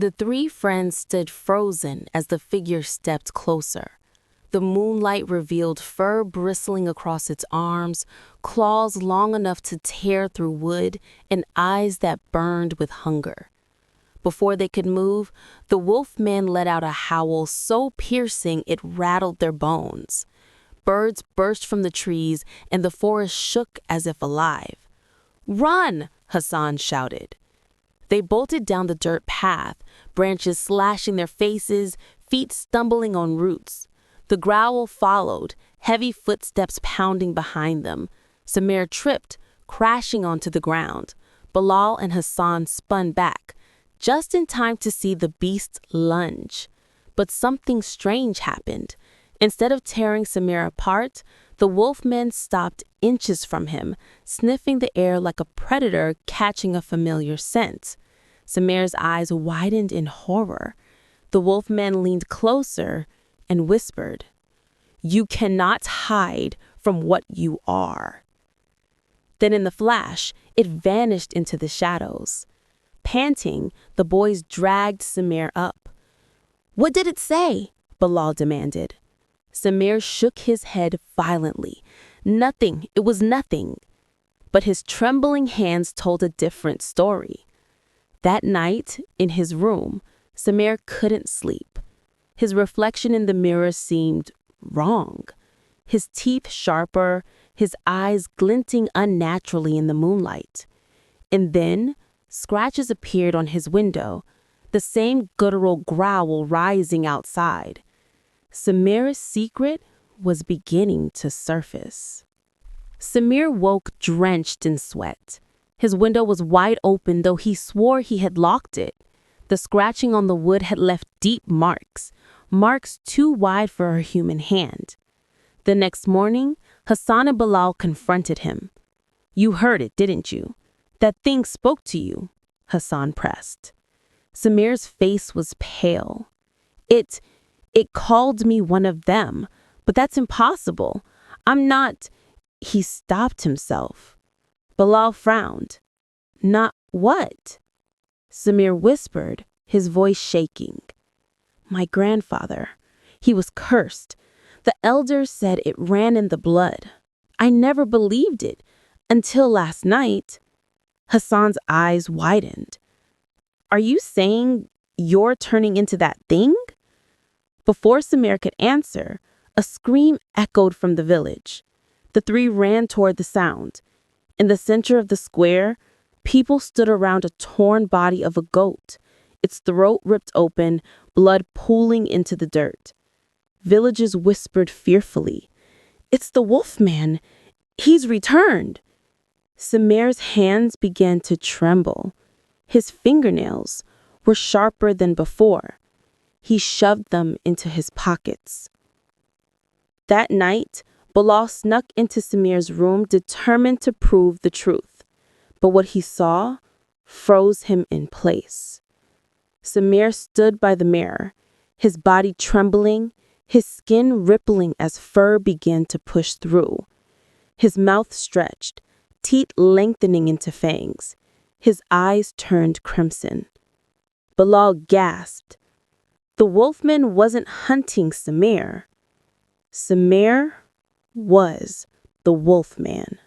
The three friends stood frozen as the figure stepped closer. The moonlight revealed fur bristling across its arms, claws long enough to tear through wood, and eyes that burned with hunger. Before they could move, the wolfman let out a howl so piercing it rattled their bones. Birds burst from the trees, and the forest shook as if alive. "Run!" Hassan shouted. They bolted down the dirt path, branches slashing their faces, feet stumbling on roots. The growl followed, heavy footsteps pounding behind them. Samir tripped, crashing onto the ground. Bilal and Hassan spun back, just in time to see the beast lunge. But something strange happened. Instead of tearing Samir apart, the wolfman stopped inches from him, sniffing the air like a predator catching a familiar scent. Samir's eyes widened in horror. The wolfman leaned closer and whispered, "You cannot hide from what you are." Then in the flash, it vanished into the shadows. Panting, the boys dragged Samir up. "What did it say?" Bilal demanded. Samir shook his head violently. "Nothing, it was nothing." But his trembling hands told a different story. That night, in his room, Samir couldn't sleep. His reflection in the mirror seemed wrong. His teeth sharper, his eyes glinting unnaturally in the moonlight. And then, scratches appeared on his window, the same guttural growl rising outside. Samir's secret was beginning to surface. Samir woke drenched in sweat. His window was wide open, though he swore he had locked it. The scratching on the wood had left deep marks, marks too wide for a human hand. The next morning, Hassan and Bilal confronted him. "You heard it, didn't you? That thing spoke to you," Hassan pressed. Samir's face was pale. It called me one of them, but that's impossible. I'm not—" He stopped himself. Bilal frowned. "Not what?" Samir whispered, his voice shaking. "My grandfather. He was cursed. The elders said it ran in the blood. I never believed it until last night." Hassan's eyes widened. "Are you saying you're turning into that thing?" Before Samir could answer, a scream echoed from the village. The three ran toward the sound. In the center of the square, people stood around a torn body of a goat, its throat ripped open, blood pooling into the dirt. Villagers whispered fearfully, "It's the wolfman. He's returned." Samir's hands began to tremble. His fingernails were sharper than before. He shoved them into his pockets. That night, Bilal snuck into Samir's room, determined to prove the truth. But what he saw froze him in place. Samir stood by the mirror, his body trembling, his skin rippling as fur began to push through. His mouth stretched, teeth lengthening into fangs. His eyes turned crimson. Bilal gasped. The wolfman wasn't hunting Samir. Samir was the wolfman.